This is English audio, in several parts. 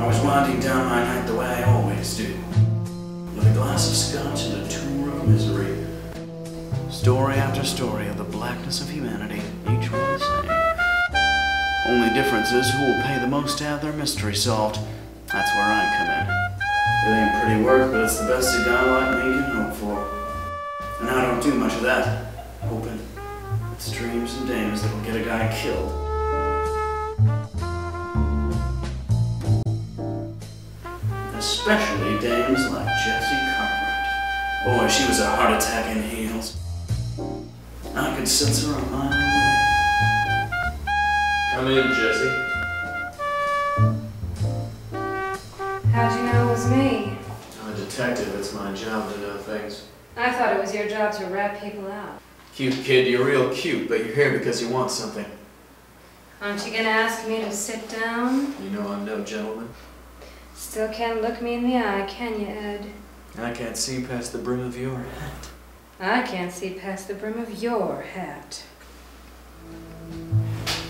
I was winding down my night the way I always do, with a glass of scotch and a tour of misery. Story after story of the blackness of humanity, each one the same. Only difference is who will pay the most to have their mystery solved. That's where I come in. It ain't pretty work, but it's the best a guy like me can hope for. And I don't do much of that, hoping. It's dreams and dames that'll get a guy killed. Especially dames like Jessie Cartwright. Boy, she was a heart attack in heels. I could sense her a mile away. Come in, Jessie. How'd you know it was me? I'm a detective. It's my job to know things. I thought it was your job to rat people out. Cute kid, you're real cute, but you're here because you want something. Aren't you gonna ask me to sit down? You know I'm no gentleman. Still can't look me in the eye, can you, Ed? I can't see past the brim of your hat. I can't see past the brim of your hat.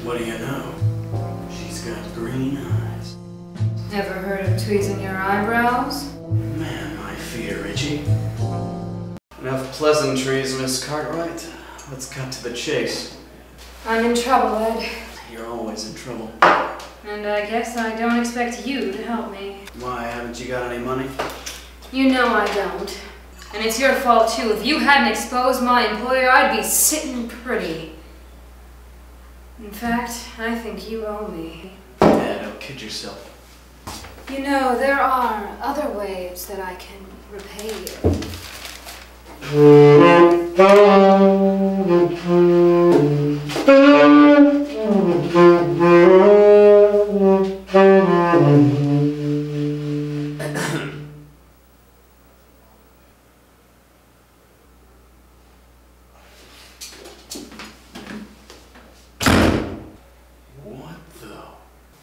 What do you know? She's got green eyes. Ever heard of tweezing your eyebrows? Man, my feet are itchy. Enough pleasantries, Miss Cartwright. Let's cut to the chase. I'm in trouble, Ed. You're always in trouble. And I guess I don't expect you to help me. Why, haven't you got any money? You know I don't. And it's your fault, too. If you hadn't exposed my employer, I'd be sitting pretty. In fact, I think you owe me. Yeah, don't kid yourself. You know, there are other ways that I can repay you.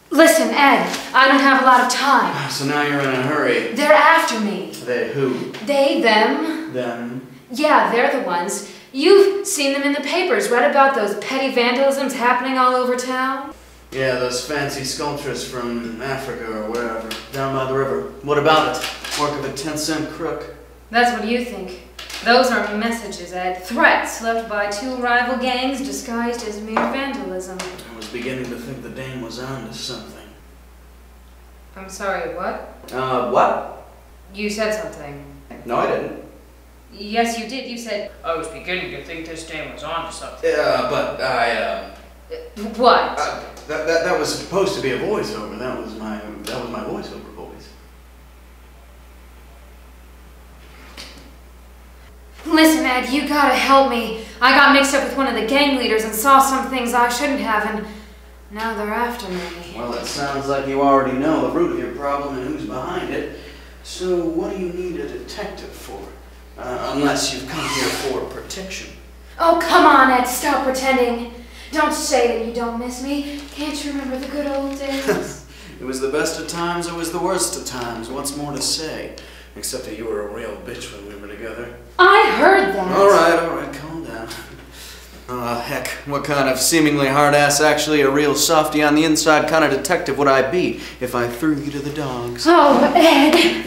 Listen, Ed, I don't have a lot of time. So now you're in a hurry. They're after me. They who? They, them. Them? Yeah, they're the ones. You've seen them in the papers, read about those petty vandalisms happening all over town? Yeah, those fancy sculptures from Africa or wherever, down by the river. What about it? Work of a 10-cent crook. That's what you think. Those are messages, Ed. Threats left by two rival gangs disguised as mere vandalism. I was beginning to think the dame was on to something. I'm sorry, what? What? You said something. No, I didn't. Yes, you did. You said... I was beginning to think this dame was on to something. Yeah, but I, What? That was supposed to be a voiceover. That was my voiceover voice. Listen, Ed, you gotta help me. I got mixed up with one of the gang leaders and saw some things I shouldn't have, and now they're after me. Well, it sounds like you already know the root of your problem and who's behind it. So what do you need a detective for? Unless you've come here for protection. Oh, come on, Ed, stop pretending. Don't say that you don't miss me. Can't you remember the good old days? It was the best of times, it was the worst of times. What's more to say? Except that you were a real bitch when we were together. I heard that. All right, calm down. Heck, what kind of seemingly hard-ass, actually a real softy on the inside kind of detective would I be if I threw you to the dogs? Oh, Ed.